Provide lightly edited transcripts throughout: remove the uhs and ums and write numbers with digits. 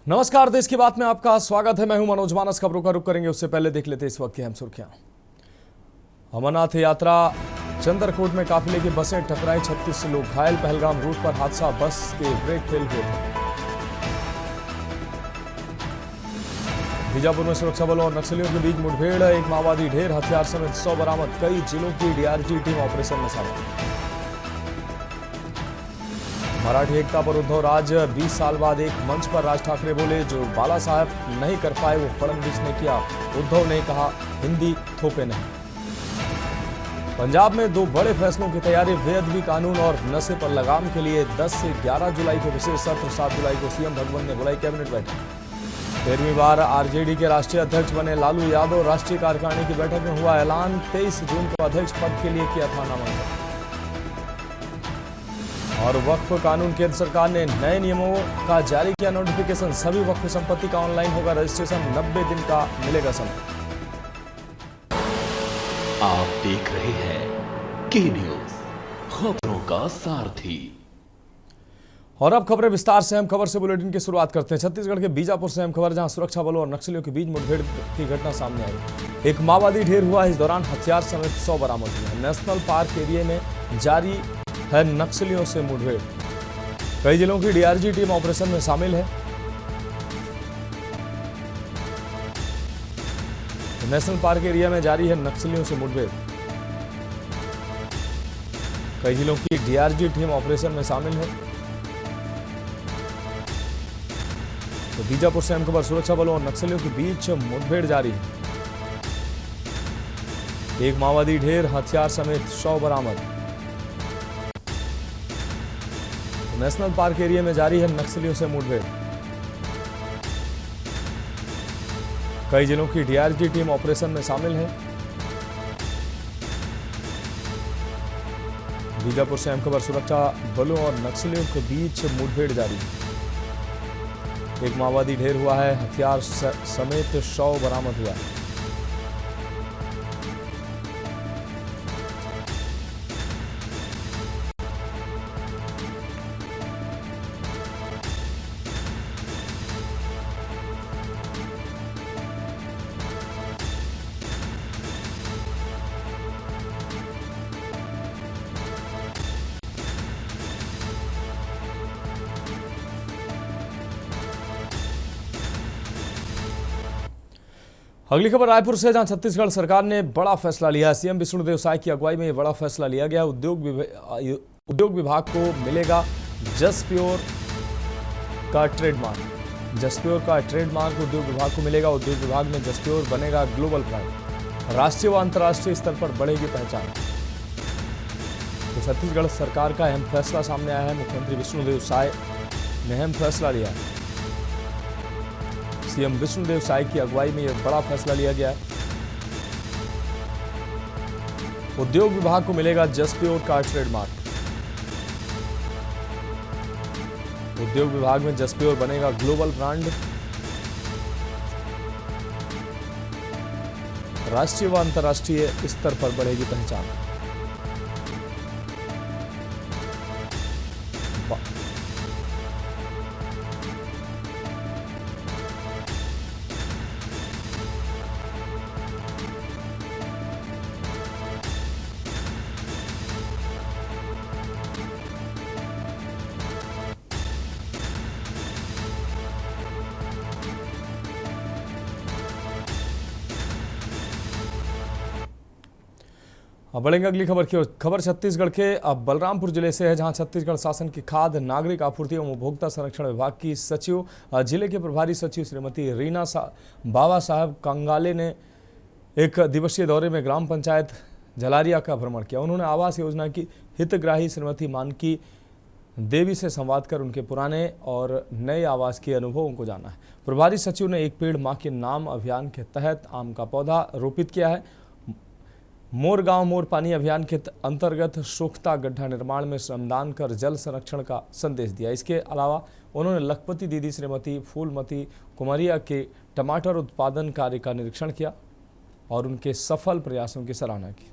नमस्कार, देश की बात में आपका स्वागत है। मैं हूं मनोज मानस। खबरों का रुख करेंगे उससे पहले देख लेते इस वक्त की अहम सुर्खियां। अमरनाथ यात्रा चंद्रकोट में काफिले की बसें टकराई, 36 लोग घायल। पहलगाम रूट पर हादसा, बस के ब्रेक फेल हुए थे। बीजापुर में सुरक्षा बलों और नक्सलियों के बीच मुठभेड़, एक माओवादी ढेर, हथियार समेत 100 बरामद। कई जिलों की डीआरजी टीम ऑपरेशन में शामिल। मराठी एकता पर उद्धव राज, 20 साल बाद एक मंच पर राज ठाकरे बोले, जो बाला साहब नहीं कर पाए वो फडणवीस ने किया। उद्धव ने कहा, हिंदी थोपे नहीं। पंजाब में दो बड़े फैसलों की तैयारी, बेअदबी कानून और नशे पर लगाम के लिए 10 से 11 जुलाई को विशेष सत्र। 7 जुलाई को सीएम भगवंत ने बुलाई कैबिनेट बैठक। 13वीं बार आरजेडी के राष्ट्रीय अध्यक्ष बने लालू यादव, राष्ट्रीय कार्यकारिणी की बैठक में हुआ ऐलान। 23 जून को अध्यक्ष पद के लिए किया था नामांकन। और वक्फ कानून, केंद्र सरकार ने नए नियमों का जारी किया नोटिफिकेशन। सभी वक्फ संपत्ति का ऑनलाइन होगा रजिस्ट्रेशन, 90 दिन का मिलेगा समय। आप देख रहे हैं के न्यूज, खबरों का सारथी। और अब खबरें विस्तार से। अहम खबर से बुलेटिन की शुरुआत करते हैं। छत्तीसगढ़ के बीजापुर से अहम खबर, जहां सुरक्षा बलों और नक्सलियों के बीच मुठभेड़ की घटना सामने आई। एक माओवादी ढेर हुआ, इस दौरान हथियार समेत 100 बरामद हुए। नेशनल पार्क एरिया में जारी है नक्सलियों से मुठभेड़। कई जिलों की डीआरजी टीम ऑपरेशन में शामिल है। नेशनल पार्क एरिया में जारी है नक्सलियों से मुठभेड़। कई जिलों की डीआरजी टीम ऑपरेशन में शामिल है। तो बीजापुर से अहम खबर, सुरक्षा बलों और नक्सलियों के बीच मुठभेड़ जारी है। एक माओवादी ढेर, हथियार समेत 100 बरामद। नेशनल पार्क एरिया में जारी है नक्सलियों से मुठभेड़। कई जिलों की डीआरजी टीम ऑपरेशन में शामिल है। बीजापुर से अहम खबर, सुरक्षा बलों और नक्सलियों के बीच मुठभेड़ जारी है। एक माओवादी ढेर हुआ है, हथियार समेत 100 बरामद हुआ है। अगली खबर रायपुर से, जहां छत्तीसगढ़ सरकार ने बड़ा फैसला लिया है। सीएम विष्णुदेव साय की अगुवाई में यह बड़ा फैसला लिया गया। उद्योग विभाग को मिलेगा जसप्योर का ट्रेडमार्क। जसप्योर का ट्रेडमार्क उद्योग विभाग को मिलेगा। उद्योग विभाग में जसप्योर बनेगा ग्लोबल ब्रांड। राष्ट्रीय व अंतर्राष्ट्रीय स्तर पर बढ़ेगी पहचान। तो छत्तीसगढ़ सरकार का अहम फैसला सामने आया है। मुख्यमंत्री विष्णुदेव साय ने अहम फैसला लिया है। सीएम विष्णुदेव साय की अगुवाई में यह बड़ा फैसला लिया गया है। उद्योग विभाग को मिलेगा जसप्योर का ट्रेडमार्क। उद्योग विभाग में जसप्योर बनेगा ग्लोबल ब्रांड। राष्ट्रीय व अंतर्राष्ट्रीय स्तर पर बढ़ेगी पहचान। अब बढ़ेंगे अगली खबर की ओर। खबर छत्तीसगढ़ के बलरामपुर जिले से है, जहां छत्तीसगढ़ शासन की खाद्य नागरिक आपूर्ति एवं उपभोक्ता संरक्षण विभाग की सचिव, जिले के प्रभारी सचिव श्रीमती रीना बाबा साहब कंगाले ने एक दिवसीय दौरे में ग्राम पंचायत झलारिया का भ्रमण किया। उन्होंने आवास योजना की हितग्राही श्रीमती मानकी देवी से संवाद कर उनके पुराने और नए आवास के अनुभवों को जाना है। प्रभारी सचिव ने एक पेड़ मां के नाम अभियान के तहत आम का पौधा रोपित किया है। मोर गांव मोर पानी अभियान के अंतर्गत सोख्ता गड्ढा निर्माण में श्रमदान कर जल संरक्षण का संदेश दिया। इसके अलावा उन्होंने लखपति दीदी श्रीमती फूलमती कुमारिया के टमाटर उत्पादन कार्य का निरीक्षण किया और उनके सफल प्रयासों की सराहना की।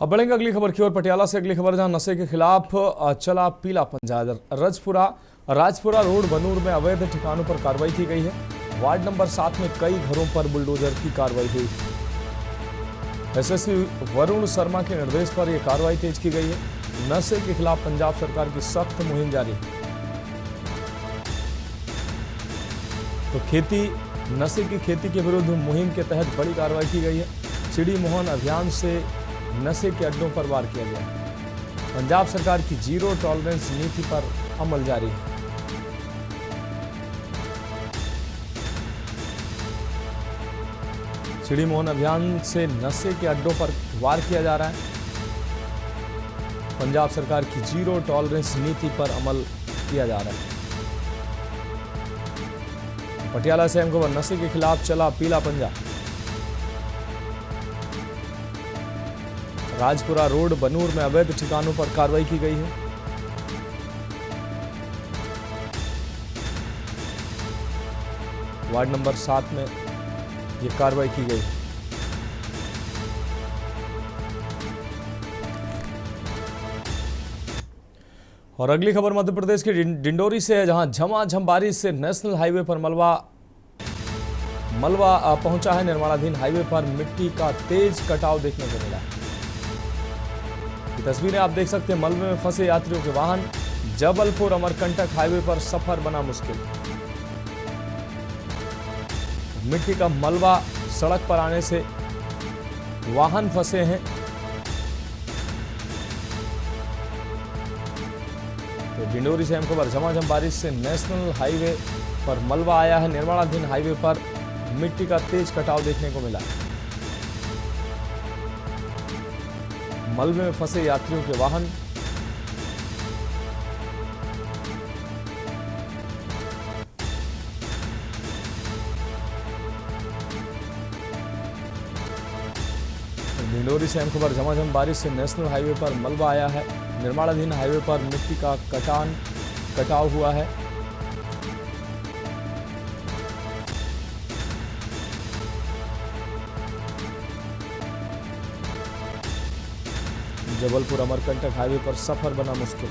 अब बढ़ेंगे अगली खबर की ओर। पटियाला से अगली खबर, जहां नशे के खिलाफ चला पीला पंजा। राजपुरा रोड बनूर में अवैध ठिकानों पर कार्रवाई की गई है। वार्ड नंबर 7 में कई घरों पर बुलडोजर की कार्रवाई हुई। एसएसपी वरुण शर्मा के निर्देश पर यह कार्रवाई तेज की गई है। नशे के खिलाफ पंजाब सरकार की सख्त मुहिम जारी है। तो नशे की खेती के विरुद्ध मुहिम के तहत बड़ी कार्रवाई की गई है। चिड़ी मोहन अभियान से नशे के अड्डों पर वार किया गया। पंजाब सरकार की जीरो टॉलरेंस नीति पर अमल जारी है। चिड़ी मोहन अभियान से नशे के अड्डों पर वार किया जा रहा है। पंजाब सरकार की जीरो टॉलरेंस नीति पर अमल किया जा रहा है। पटियाला से अहम खबर, नशे के खिलाफ चला पीला पंजा। राजपुरा रोड बनूर में अवैध ठिकानों पर कार्रवाई की गई है। वार्ड नंबर 7 में यह कार्रवाई की गई। और अगली खबर मध्य प्रदेश के डिंडोरी से है, जहां झमाझम बारिश से नेशनल हाईवे पर मलबा पहुंचा है। निर्माणाधीन हाईवे पर मिट्टी का तेज कटाव देखने को मिला है। ये तस्वीरें आप देख सकते हैं। मलबे में फंसे यात्रियों के वाहन। जबलपुर अमरकंटक हाईवे पर सफर बना मुश्किल। मिट्टी का मलबा सड़क पर आने से वाहन फंसे हैं। तो डिंडोरी से हम खबर, झमाझम बारिश से नेशनल हाईवे पर मलबा आया है। निर्माणाधीन हाईवे पर मिट्टी का तेज कटाव देखने को मिला। मलबे में फंसे यात्रियों के वाहन। डिंडोरी से अहम खबर, झमाझम बारिश से नेशनल हाईवे पर मलबा आया है। निर्माणाधीन हाईवे पर मिट्टी का कटाव हुआ है। जबलपुर अमरकंटक हाईवे पर सफर बना मुश्किल।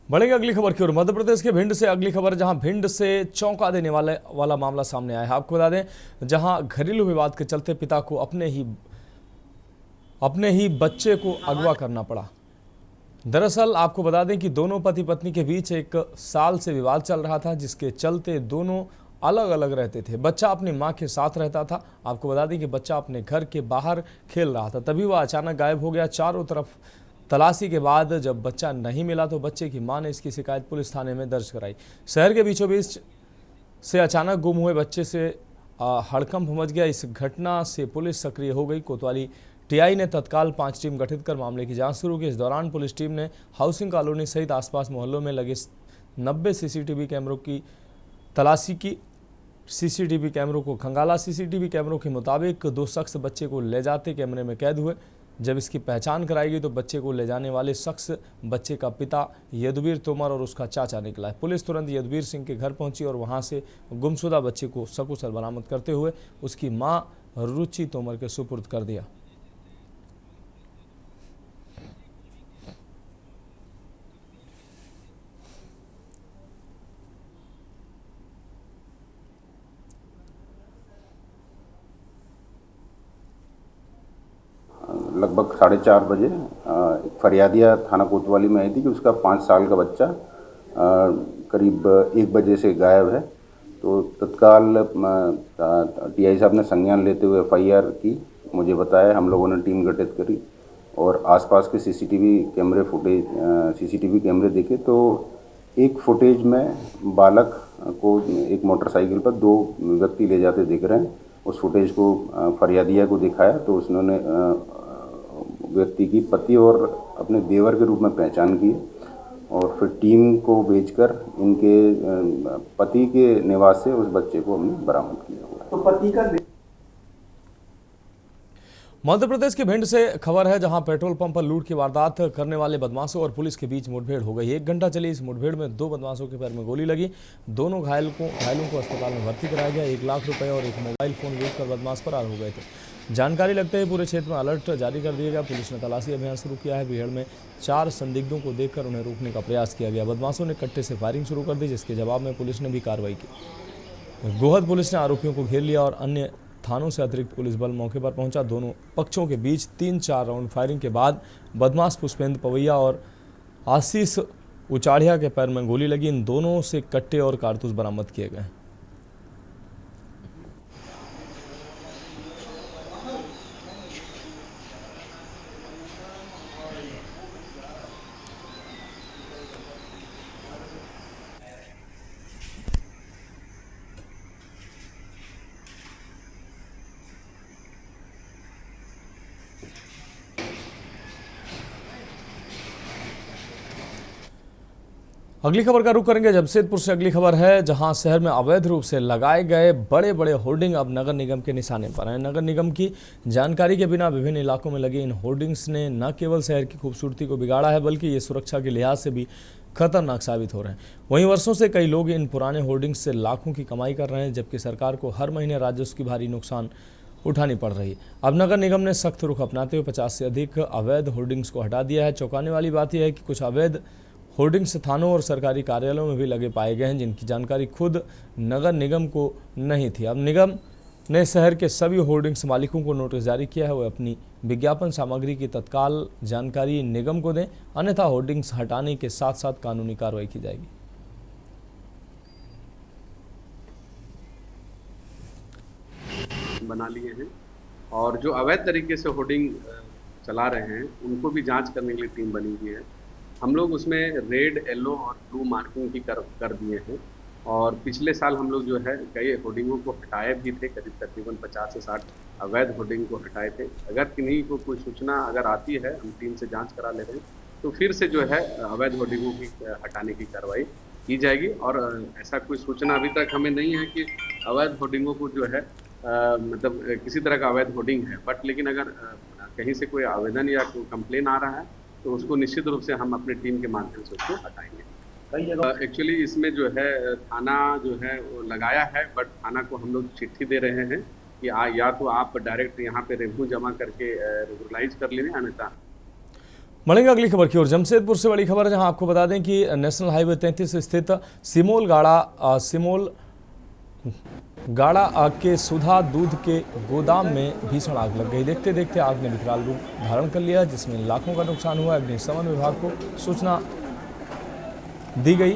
बढ़ेंगे अगली खबर की ओर। मध्य प्रदेश के भिंड से अगली खबर, जहां भिंड से चौंका देने वाला मामला सामने आया है। आपको बता दें, जहां घरेलू विवाद के चलते पिता को अपने ही बच्चे को अगवा करना पड़ा। दरअसल आपको बता दें कि दोनों पति पत्नी के बीच 1 साल से विवाद चल रहा था, जिसके चलते दोनों अलग अलग रहते थे। बच्चा अपनी मां के साथ रहता था। आपको बता दें कि बच्चा अपने घर के बाहर खेल रहा था, तभी वह अचानक गायब हो गया। चारों तरफ तलाशी के बाद जब बच्चा नहीं मिला तो बच्चे की मां ने इसकी शिकायत पुलिस थाने में दर्ज कराई। शहर के बीचों बीच से अचानक गुम हुए बच्चे से हड़कंप मच गया। इस घटना से पुलिस सक्रिय हो गई। कोतवाली टीआई ने तत्काल 5 टीम गठित कर मामले की जांच शुरू की। इस दौरान पुलिस टीम ने हाउसिंग कॉलोनी सहित आसपास मोहल्लों में लगे 90 सीसीटीवी कैमरों की तलाशी की। सीसीटीवी कैमरों को खंगाला। सीसीटीवी कैमरों के मुताबिक 2 शख्स बच्चे को ले जाते कैमरे में कैद हुए। जब इसकी पहचान कराई गई तो बच्चे को ले जाने वाले शख्स बच्चे का पिता यदुवीर तोमर और उसका चाचा निकला है। पुलिस तुरंत यदुवीर सिंह के घर पहुंची और वहां से गुमशुदा बच्चे को सकुशल बरामद करते हुए उसकी मां रुचि तोमर के सुपुर्द कर दिया। लगभग 4:30 बजे एक फरियादिया थाना कोतवाली में आई थी कि उसका 5 साल का बच्चा करीब 1 बजे से गायब है। तो तत्काल टीआई साहब ने संज्ञान लेते हुए FIR की, मुझे बताया। हम लोगों ने टीम गठित करी और आसपास के सीसीटीवी कैमरे देखे तो एक फुटेज में बालक को एक मोटरसाइकिल पर 2 व्यक्ति ले जाते दिख रहे हैं। उस फुटेज को फरियादिया को दिखाया तो उसने व्यक्ति की पति और अपने देवर के रूप में पहचान की और फिर टीम को भेजकर इनके पति के निवास से उस बच्चे को हमने बरामद किया हुआ है। तो पति का मध्य प्रदेश के भिंड से खबर है, जहां पेट्रोल पंप पर लूट की वारदात करने वाले बदमाशों और पुलिस के बीच मुठभेड़ हो गई। 1 घंटा चली इस मुठभेड़ में 2 बदमाशों के पैर में गोली लगी। दोनों घायलों को अस्पताल में भर्ती कराया गया। 1 लाख रुपए और एक मोबाइल फोन लूट कर बदमाश फरार हो गए थे। जानकारी लगते ही पूरे क्षेत्र में अलर्ट जारी कर दिया गया। पुलिस ने तलाशी अभियान शुरू किया है। भीड़ में 4 संदिग्धों को देखकर उन्हें रोकने का प्रयास किया गया। बदमाशों ने कट्टे से फायरिंग शुरू कर दी, जिसके जवाब में पुलिस ने भी कार्रवाई की। गोहद पुलिस ने आरोपियों को घेर लिया और अन्य थानों से अतिरिक्त पुलिस बल मौके पर पहुंचा। दोनों पक्षों के बीच 3-4 राउंड फायरिंग के बाद बदमाश पुष्पेंद्र पवैया और आशीष उचाड़िया के पैर में गोली लगी। इन दोनों से कट्टे और कारतूस बरामद किए गए। अगली खबर का रुख करेंगे जमशेदपुर से। अगली खबर है, जहां शहर में अवैध रूप से लगाए गए बड़े बड़े होर्डिंग अब नगर निगम के निशाने पर हैं। नगर निगम की जानकारी के बिना विभिन्न इलाकों में लगे इन होर्डिंग्स ने न केवल शहर की खूबसूरती को बिगाड़ा है, बल्कि ये सुरक्षा के लिहाज से भी खतरनाक साबित हो रहे हैं। वहीं वर्षों से कई लोग इन पुराने होर्डिंग्स से लाखों की कमाई कर रहे हैं, जबकि सरकार को हर महीने राजस्व की भारी नुकसान उठानी पड़ रही है। अब नगर निगम ने सख्त रुख अपनाते हुए 50 से अधिक अवैध होर्डिंग्स को हटा दिया है। चौंकाने वाली बात यह है कि कुछ अवैध होर्डिंग्स थानों और सरकारी कार्यालयों में भी लगे पाए गए हैं, जिनकी जानकारी खुद नगर निगम को नहीं थी। अब निगम ने शहर के सभी होर्डिंग्स मालिकों को नोटिस जारी किया है, वो अपनी विज्ञापन सामग्री की तत्काल जानकारी निगम को दें, अन्यथा होर्डिंग्स हटाने के साथ साथ कानूनी कार्रवाई की जाएगी। बना लिए हैं और जो अवैध तरीके से होर्डिंग चला रहे हैं उनको भी जांच करने के लिए टीम बनी हुई है। हम लोग उसमें रेड, येलो और ब्लू मार्किंग भी कर दिए हैं और पिछले साल हम लोग जो है कई होर्डिंगों को हटाए भी थे। तकरीबन 50 से 60 अवैध होर्डिंग को हटाए थे। अगर किन्हीं को कोई सूचना अगर आती है, हम टीम से जांच करा ले रहे हैं, तो फिर से जो है अवैध होर्डिंगों की हटाने की कार्रवाई की जाएगी। और ऐसा कोई सूचना अभी तक हमें नहीं है कि अवैध होर्डिंगों को जो है मतलब किसी तरह का अवैध होर्डिंग है, बट लेकिन अगर कहीं से कोई आवेदन या कोई कंप्लेन आ रहा है तो उसको निश्चित रूप से हम अपनी टीम के माध्यम से उसको हटाएंगे। एक्चुअली इसमें जो है थाना जो है वो लगाया है, बट थाना को हम लोग चिट्ठी दे रहे हैं कि या तो आप डायरेक्ट यहाँ पे रेवेन्यू जमा करके रेगुलराइज कर लें, अन्यथा। बढ़ेंगे अगली खबर की ओर। जमशेदपुर से बड़ी खबर, जहां आपको बता दें कि नेशनल हाईवे 33 स्थित सिमोल गाड़ा के सुधा दूध के गोदाम में भीषण आग लग गई। देखते देखते आग ने विकराल रूप धारण कर लिया, जिसमें लाखों का नुकसान हुआ। अग्निशमन विभाग को सूचना दी गई।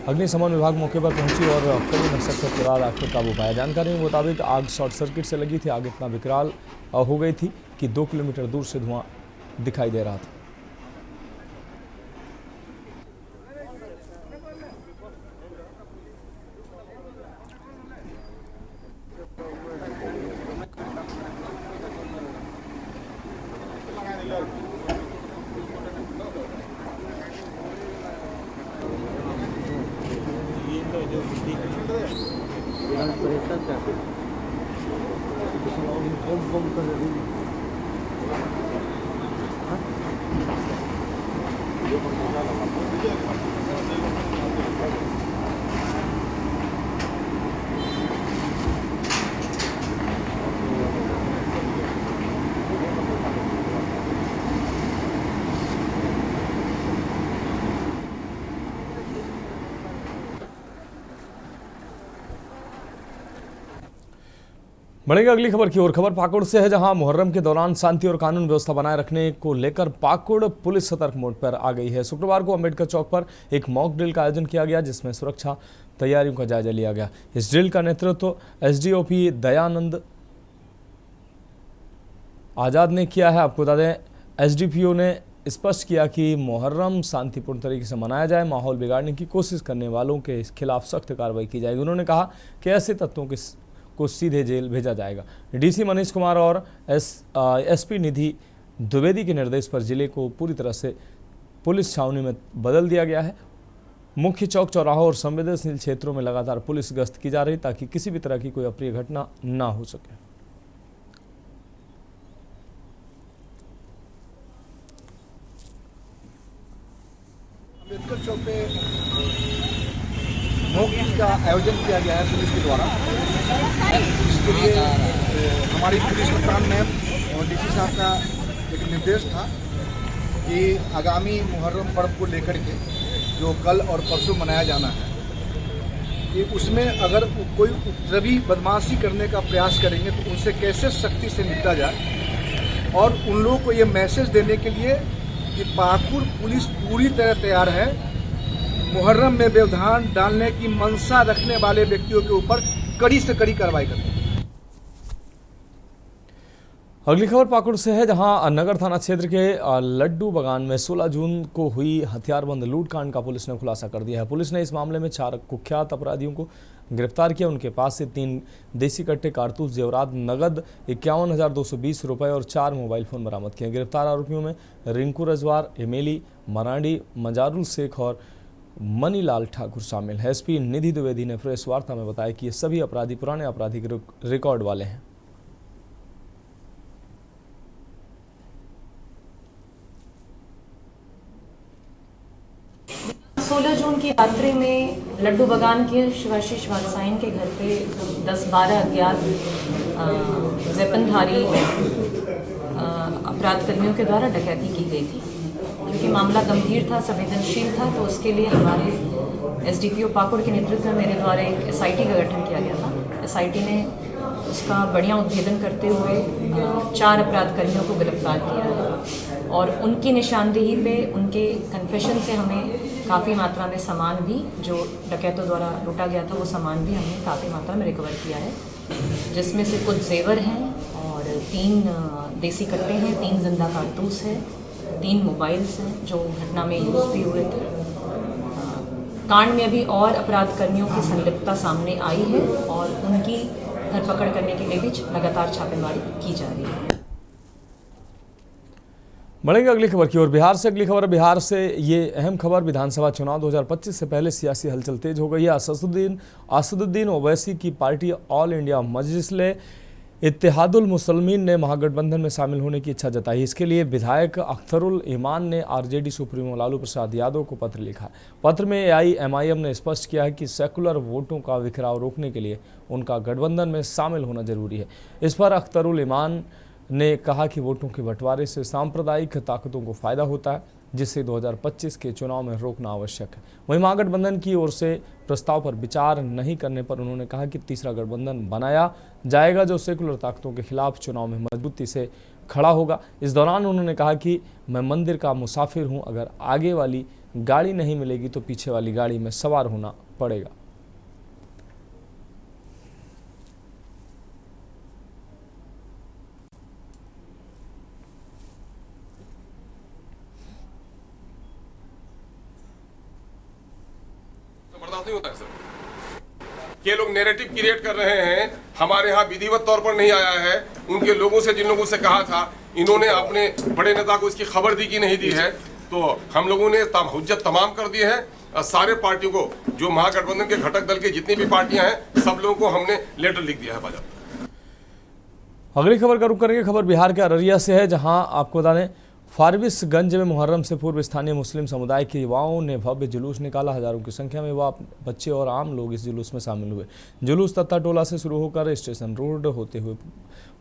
अग्निशमन विभाग मौके पर पहुंची और कड़ी मशक्कत के बाद आग पर काबू पाया। जानकारी के मुताबिक आग शॉर्ट सर्किट से लगी थी। आग इतना विकराल हो गई थी कि 2 किलोमीटर दूर से धुआं दिखाई दे रहा था। बढ़ेगा अगली खबर की ओर। खबर पाकुड़ से है, जहां मुहर्रम के दौरान शांति और कानून व्यवस्था बनाए रखने को लेकर पाकुड़ पुलिस सतर्क मोड पर आ गई है। शुक्रवार को अंबेडकर चौक पर एक मॉक ड्रिल का आयोजन किया गया, जिसमें सुरक्षा तैयारियों का जायजा लिया गया। इस ड्रिल का नेतृत्व एसडीओपी दयानंद आजाद ने किया है। आपको बता दें, एसडीपीओ ने स्पष्ट किया कि मुहर्रम शांतिपूर्ण तरीके से मनाया जाए। माहौल बिगाड़ने की कोशिश करने वालों के खिलाफ सख्त कार्रवाई की जाएगी। उन्होंने कहा कि ऐसे तत्वों को सीधे जेल भेजा जाएगा। डीसी मनीष कुमार और एसपी निधि द्विवेदी के निर्देश पर जिले को पूरी तरह से पुलिस छावनी में बदल दिया गया है। मुख्य चौक, चौराहों और संवेदनशील क्षेत्रों में लगातार पुलिस गश्त की जा रही, ताकि किसी भी तरह की कोई अप्रिय घटना ना हो सके। का आयोजन किया गया है पुलिस के द्वारा। इसके लिए हमारी पुलिस कप्तान मैम और डीसी साहब का एक निर्देश था कि आगामी मुहर्रम पर्व को लेकर के जो कल और परसों मनाया जाना है, कि उसमें अगर कोई उपद्रवी बदमाशी करने का प्रयास करेंगे तो उनसे कैसे सख्ती से निपटा जाए, और उन लोगों को ये मैसेज देने के लिए कि पाकुड़ पुलिस पूरी तरह तैयार है मुहर्रम में व्यवधान डालने की मंशा रखने वाले व्यक्तियों के ऊपर कड़ी से कड़ी कार्रवाई करने। अगली खबर पाकुड़ से है, जहां नगर थाना क्षेत्र के लड्डू बागान में 16 जून को हुई हथियारबंद लूटकांड का पुलिस ने खुलासा कर दिया है। पुलिस ने इस मामले में 4 कुख्यात अपराधियों को गिरफ्तार किया। उनके पास से 3 देसी कट्टे, कारतूस, जेवरात, नगद 51,220 रुपये और 4 मोबाइल फोन बरामद किए। गिरफ्तार आरोपियों में रिंकू रजवार, एमेली मरांडी, मजारुल शेख और मनीलाल ठाकुर शामिल है। एसपी निधि द्विवेदी ने प्रेस वार्ता में बताया कि ये सभी अपराधी पुराने आपराधिक रिकॉर्ड वाले हैं। 16 जून की रात्रि में लड्डू बागान के शिवाशीष वालसाइन के घर पे 10-12 अज्ञात वेपनधारी अपराध कर्मियों के द्वारा डकैती की गई थी। क्योंकि मामला गंभीर था, संवेदनशील था, तो उसके लिए हमारे एसडीपीओ पाकुड़ के नेतृत्व में मेरे द्वारा एक एसआईटी का गठन किया गया था। एसआईटी ने उसका बढ़िया उद्भेदन करते हुए 4 अपराध कर्मियों को गिरफ्तार किया है और उनकी निशानदेही पे, उनके कन्फेशन से हमें काफ़ी मात्रा में सामान भी, जो डकैतों द्वारा लूटा गया था, वो सामान भी हमने काफ़ी मात्रा में रिकवर किया है, जिसमें से कुछ जेवर हैं और 3 देसी कट्टे हैं, 3 जिंदा कारतूस है, 3 मोबाइल्स हैं जो घटना में यूज़ भी हुए थे। कांड में अभी और अपराध कर्मियों की संलिप्तता सामने आई है और उनकी धरपकड़ करने के लिए भी लगातार छापेमारी की जा रही है। बढ़ेंगे अगली खबर की ओर। बिहार से अगली खबर, बिहार से ये अहम खबर, विधानसभा चुनाव 2025 से पहले सियासी हलचल तेज हो गई है। असदुद्दीन ओवैसी की पार्टी ऑल इंडिया मजलिस इत्तेहादुल मुसलमीन ने महागठबंधन में शामिल होने की इच्छा जताई। इसके लिए विधायक अख्तरुल ईमान ने आरजेडी सुप्रीमो लालू प्रसाद यादव को पत्र लिखा। पत्र में एआईएमआईएम ने स्पष्ट किया है कि सेकुलर वोटों का बिखराव रोकने के लिए उनका गठबंधन में शामिल होना जरूरी है। इस पर अख्तरुल ईमान ने कहा कि वोटों के बंटवारे से सांप्रदायिक ताकतों को फायदा होता है, जिससे 2025 के चुनाव में रोकना आवश्यक है। वहीं महागठबंधन की ओर से प्रस्ताव पर विचार नहीं करने पर उन्होंने कहा कि तीसरा गठबंधन बनाया जाएगा जो सेकुलर ताकतों के खिलाफ चुनाव में मजबूती से खड़ा होगा। इस दौरान उन्होंने कहा कि मैं मंदिर का मुसाफिर हूं, अगर आगे वाली गाड़ी नहीं मिलेगी तो पीछे वाली गाड़ी में सवार होना पड़ेगा। नहीं होता है सर। ये लोग नैरेटिव क्रिएट कर रहे हैं, हमारे यहाँ विधिवत तौर पर नहीं आया है। उनके लोगों से, जिन लोगों से कहा था, इन्होंने अपने बड़े नेता को इसकी खबर दी कि नहीं दी है, तो हम लोगों ने हुज्जत तमाम कर दी है। सारे पार्टियों को, जो महागठबंधन के घटक दल के जितनी भी पार्टियां हैं, सब लोगों को हमने लेटर लिख दिया है भाजपा। अगली खबर का रुख करेंगे। खबर बिहार के अररिया से है, जहां आपको बता दें फारबिसगंज में मुहर्रम से पूर्व स्थानीय मुस्लिम समुदाय के युवाओं ने भव्य जुलूस निकाला। हजारों की संख्या में युवा, बच्चे और आम लोग इस जुलूस में शामिल हुए। जुलूस तत्ता टोला से शुरू होकर स्टेशन रोड होते हुए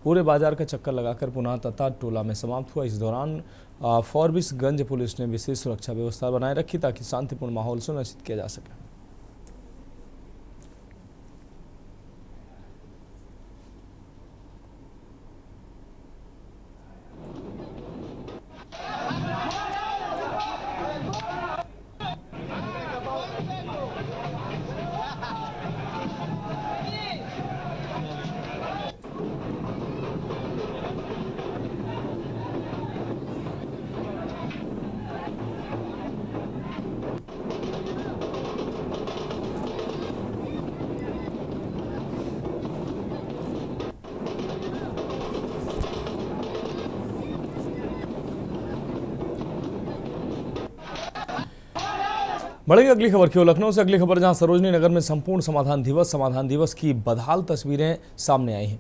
पूरे बाजार का चक्कर लगाकर पुनः तत्ता टोला में समाप्त हुआ। इस दौरान फारबिसगंज पुलिस ने विशेष सुरक्षा व्यवस्था बनाए रखी ताकि शांतिपूर्ण माहौल सुनिश्चित किया जा सके। बढ़ेगी अगली खबर की ओर। लखनऊ से अगली खबर, जहां सरोजनी नगर में संपूर्ण समाधान दिवस की बदहाल तस्वीरें सामने आई हैं।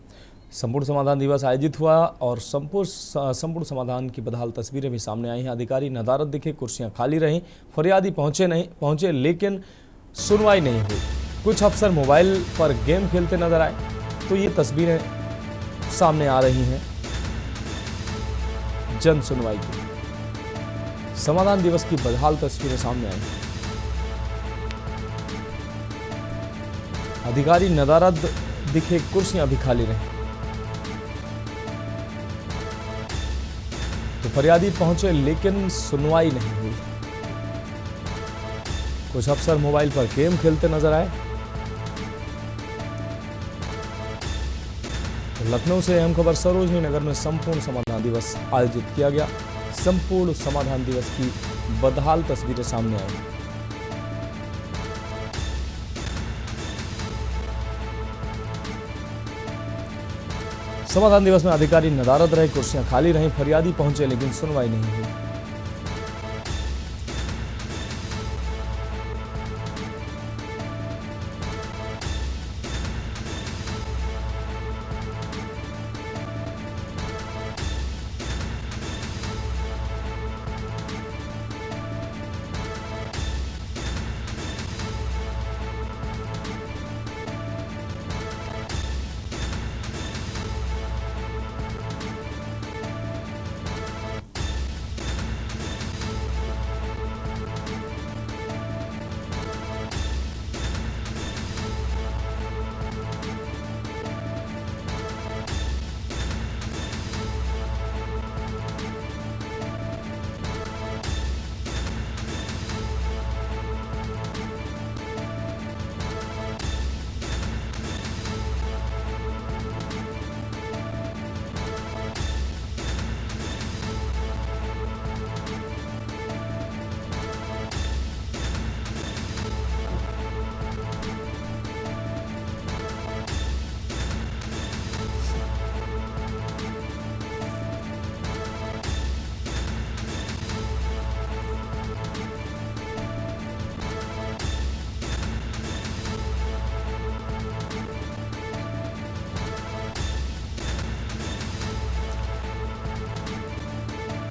संपूर्ण समाधान दिवस आयोजित हुआ और संपूर्ण समाधान की बदहाल तस्वीरें भी सामने आई हैं। अधिकारी नदारद दिखे, कुर्सियां खाली रहीं, फरियादी पहुंचे लेकिन सुनवाई नहीं हुई। कुछ अफसर मोबाइल पर गेम खेलते नजर आए तो ये तस्वीरें सामने आ रही हैं जन सुनवाई की। समाधान दिवस की बदहाल तस्वीरें सामने आई। अधिकारी नदारद दिखे, कुर्सियां भी खाली रहीं। तो फरियादी पहुंचे लेकिन सुनवाई नहीं हुई। कुछ अफसर मोबाइल पर गेम खेलते नजर आए। तो लखनऊ से अहम खबर, सरोजनी नगर में संपूर्ण समाधान दिवस आयोजित किया गया। संपूर्ण समाधान दिवस की बदहाल तस्वीरें सामने आई। समाधान दिवस में अधिकारी नदारद रहे, कुर्सियां खाली रहीं। फरियादी पहुंचे लेकिन सुनवाई नहीं हुई।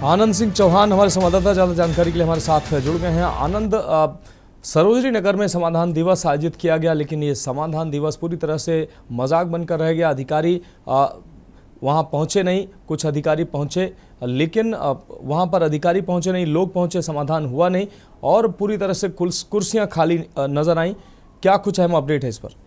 आनंद सिंह चौहान हमारे संवाददाता ज्यादा जानकारी के लिए हमारे साथ जुड़ गए हैं। आनंद, सरोजनी नगर में समाधान दिवस आयोजित किया गया, लेकिन ये समाधान दिवस पूरी तरह से मजाक बनकर रह गया। अधिकारी वहां पहुंचे नहीं। कुछ अधिकारी पहुंचे लेकिन वहां पर अधिकारी पहुंचे नहीं, लोग पहुंचे, समाधान हुआ नहीं और पूरी तरह से कुर्सियां खाली नजर आई। क्या कुछ अहम अपडेट है इस पर?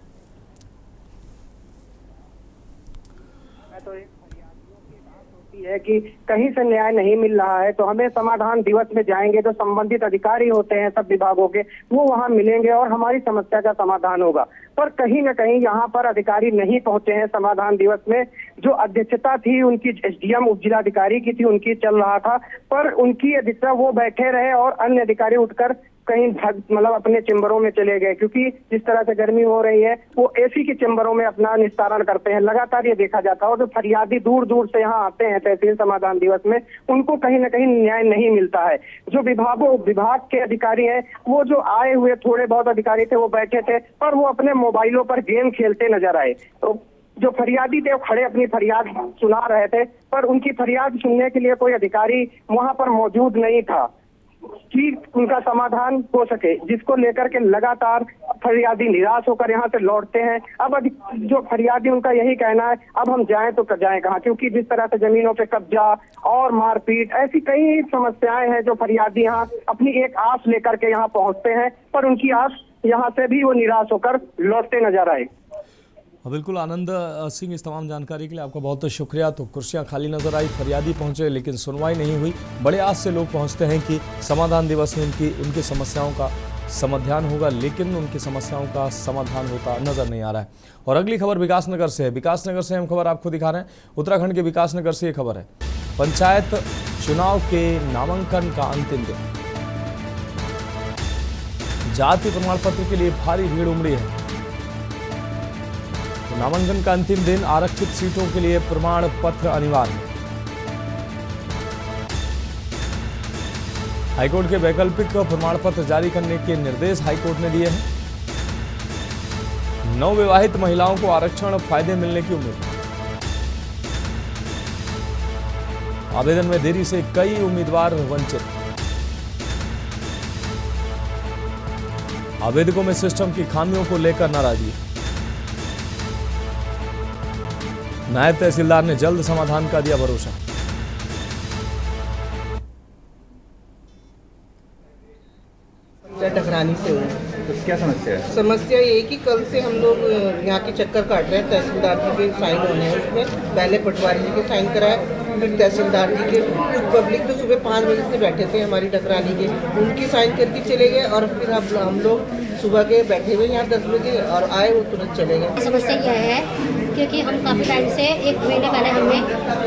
है कि कहीं से न्याय नहीं मिल रहा है तो हमें समाधान दिवस में जाएंगे, जो संबंधित अधिकारी होते हैं सब विभागों के, वो वहां मिलेंगे और हमारी समस्या का समाधान होगा। पर कहीं न कहीं यहाँ पर अधिकारी नहीं पहुंचे हैं समाधान दिवस में। जो अध्यक्षता थी उनकी एसडीएम उप जिलाधिकारी की थी, उनकी चल रहा था, पर उनकी अध्यक्षता वो बैठे रहे और अन्य अधिकारी उठकर कहीं मतलब अपने चेम्बरों में चले गए, क्योंकि जिस तरह से गर्मी हो रही है वो एसी के चेम्बरों में अपना निस्तारण करते हैं। लगातार ये देखा जाता है और जो फरियादी दूर दूर से यहाँ आते हैं तहसील समाधान दिवस में, उनको कहीं न कहीं न्याय नहीं मिलता है। जो विभाग के अधिकारी हैं, वो जो आए हुए थोड़े बहुत अधिकारी थे वो बैठे थे, पर वो अपने मोबाइलों पर गेम खेलते नजर आए। तो जो फरियादी थे वो खड़े अपनी फरियाद सुना रहे थे, पर उनकी फरियाद सुनने के लिए कोई अधिकारी वहां पर मौजूद नहीं था कि उनका समाधान हो सके, जिसको लेकर के लगातार फरियादी निराश होकर यहाँ से लौटते हैं। अब जो फरियादी, उनका यही कहना है अब हम जाएं तो जाएं कहाँ, क्योंकि जिस तरह से जमीनों पे कब्जा और मारपीट, ऐसी कई समस्याएं हैं जो फरियादी यहाँ अपनी एक आस लेकर के यहाँ पहुंचते हैं, पर उनकी आस यहाँ से भी वो निराश होकर लौटते नजर आए। बिल्कुल आनंद सिंह, इस तमाम जानकारी के लिए आपका बहुत बहुत शुक्रिया। तो कुर्सियां खाली नजर आई, फरियादी पहुंचे लेकिन सुनवाई नहीं हुई। बड़े आस से लोग पहुंचते हैं कि समाधान दिवस में उनकी समस्याओं का समाधान होगा, लेकिन उनकी समस्याओं का समाधान होता नजर नहीं आ रहा है। और अगली खबर विकासनगर से है। विकासनगर से हम खबर आपको दिखा रहे हैं। उत्तराखंड के विकासनगर से ये खबर है। पंचायत चुनाव के नामांकन का अंतिम दिन, जाति प्रमाण पत्र के लिए भारी भीड़ उमड़ी है। तो नामांकन का अंतिम दिन, आरक्षित सीटों के लिए प्रमाण पत्र अनिवार्य। हाईकोर्ट के वैकल्पिक प्रमाण पत्र जारी करने के निर्देश हाईकोर्ट ने दिए हैं। नवविवाहित महिलाओं को आरक्षण फायदे मिलने की उम्मीद। आवेदन में देरी से कई उम्मीदवार वंचित। आवेदकों में सिस्टम की खामियों को लेकर नाराजगी। नायब तहसीलदार ने जल्द समाधान का दिया भरोसा। टकरानी से हुई। तो क्या समस्या है? समस्या ये कि कल से हम लोग यहाँ के चक्कर काट रहे हैं। तहसीलदार जी के साइन होने हैं उसमें, पहले पटवारी जी के साइन कराए, फिर तहसीलदार जी के। कुछ पब्लिक तो सुबह 5 बजे से बैठे थे हमारी टकरानी के, उनकी साइन करके चले गए और फिर अब हम लोग सुबह के बैठे हुए यहाँ 10 बजे और आए वो तुरंत चले गए। समस्या यह है क्योंकि हम काफ़ी टाइम से 1 महीने पहले हमने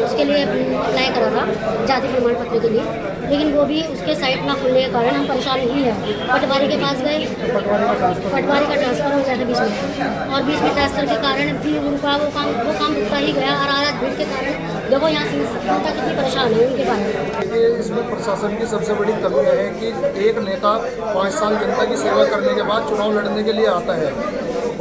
उसके लिए अप्लाई करा था जाति प्रमाण पत्र के लिए, लेकिन वो भी उसके साइट ना खुलने के कारण हम परेशान ही हैं। पटवारी के पास गए, पटवारी का ट्रांसफ़र हो गया था बीच में, और बीच में ट्रांसफ़र के कारण फिर उनका वो काम रुकता ही गया। और आज भीड़ के कारण देखो यहाँ समस्या कितनी परेशान है उनके बारे में। इसमें प्रशासन की सबसे बड़ी कमी है कि एक नेता 5 साल जनता की सेवा करने के बाद चुनाव लड़ने के लिए आता है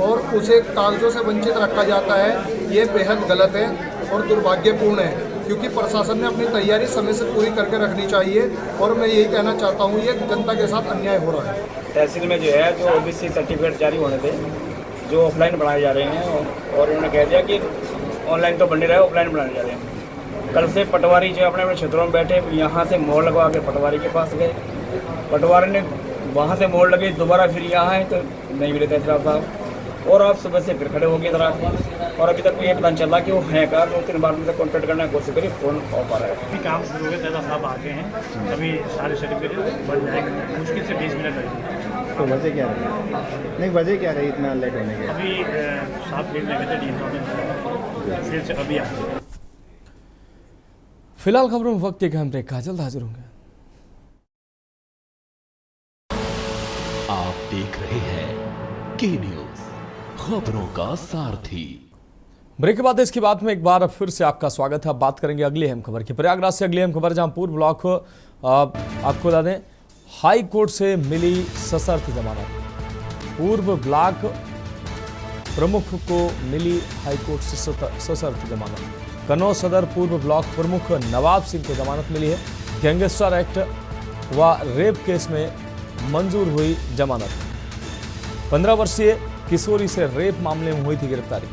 और उसे कागजों से वंचित रखा जाता है। ये बेहद गलत है और दुर्भाग्यपूर्ण है, क्योंकि प्रशासन ने अपनी तैयारी समय से पूरी करके रखनी चाहिए। और मैं यही कहना चाहता हूँ, ये जनता के साथ अन्याय हो रहा है। तहसील में जो है जो ओबीसी सर्टिफिकेट जारी होने थे, जो ऑफलाइन बनाए जा रहे हैं, और उन्होंने कह दिया कि ऑनलाइन तो बन नहीं रहा है, ऑफलाइन बनाने जा रहे हैं। कल से पटवारी जो अपने अपने क्षेत्रों में बैठे, यहाँ से मोहर लगवा के पटवारी के पास गए, पटवारी ने वहाँ से मोहर लगी, दोबारा फिर यहाँ आए तो नहीं मिले तहसीलदार साहब, और आप सुबह से फिर खड़े हो गए इधर। और अभी तक ये पता चल रहा कि वो हैं का 2-3 बार में कॉन्टैक्ट करने की कोशिश करी, फोन ऑफ आ रहा है। अभी काम शुरू हो गया, दादा साहब आगे हैं, अभी सारे सर्टिफिकेट बन जाएंगे, मुश्किल से 20 मिनट लगेंगे। तो वजह क्या रही? नहीं, वजह क्या रही इतना लेट होने की? अभी साफ फील्ड लगे थे डीएम फिर से अभी आ। फिलहाल खबरों में वक्त एक अहम ब्रेक का, जल्द हाजिर होंगे। आप देख रहे हैं के न्यूज, खबरों का सारथी। ब्रेक के बाद इसकी बात में एक बार फिर से आपका स्वागत है। अब बात करेंगे अगली अहम खबर की। प्रयागराज से अगली अहम खबर, जहां पूर्व ब्लॉक आपको बता दें हाई कोर्ट से मिली सशर्त जमानत। पूर्व ब्लॉक प्रमुख को मिली हाई कोर्ट से सशर्त जमानत। कन्नौज सदर पूर्व ब्लॉक प्रमुख नवाब सिंह को जमानत मिली है। गैंगस्टर एक्ट व रेप केस में मंजूर हुई जमानत। 15 वर्षीय किशोरी से रेप मामले में हुई थी गिरफ्तारी।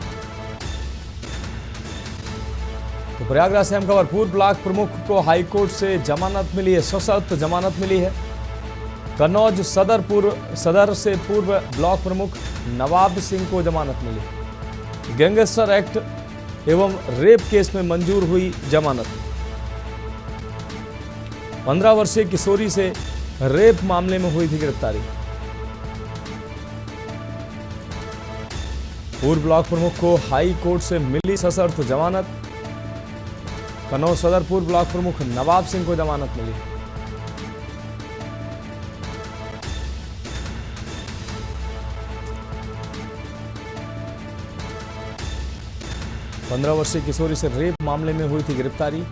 तो प्रयागराज से अहम खबर, पूर्व ब्लॉक प्रमुख को हाईकोर्ट से जमानत मिली है, सशर्त जमानत मिली है। कन्नौज सदर से पूर्व ब्लॉक प्रमुख नवाब सिंह को जमानत मिली। गैंगस्टर एक्ट एवं रेप केस में मंजूर हुई जमानत। 15 वर्षीय किशोरी से रेप मामले में हुई थी गिरफ्तारी। पूर्व ब्लॉक प्रमुख को हाई कोर्ट से मिली सशर्त जमानत। कन्नौज सदर पूर्व ब्लॉक प्रमुख नवाब सिंह को जमानत मिली। पंद्रह वर्षीय किशोरी से रेप मामले में हुई थी गिरफ्तारी।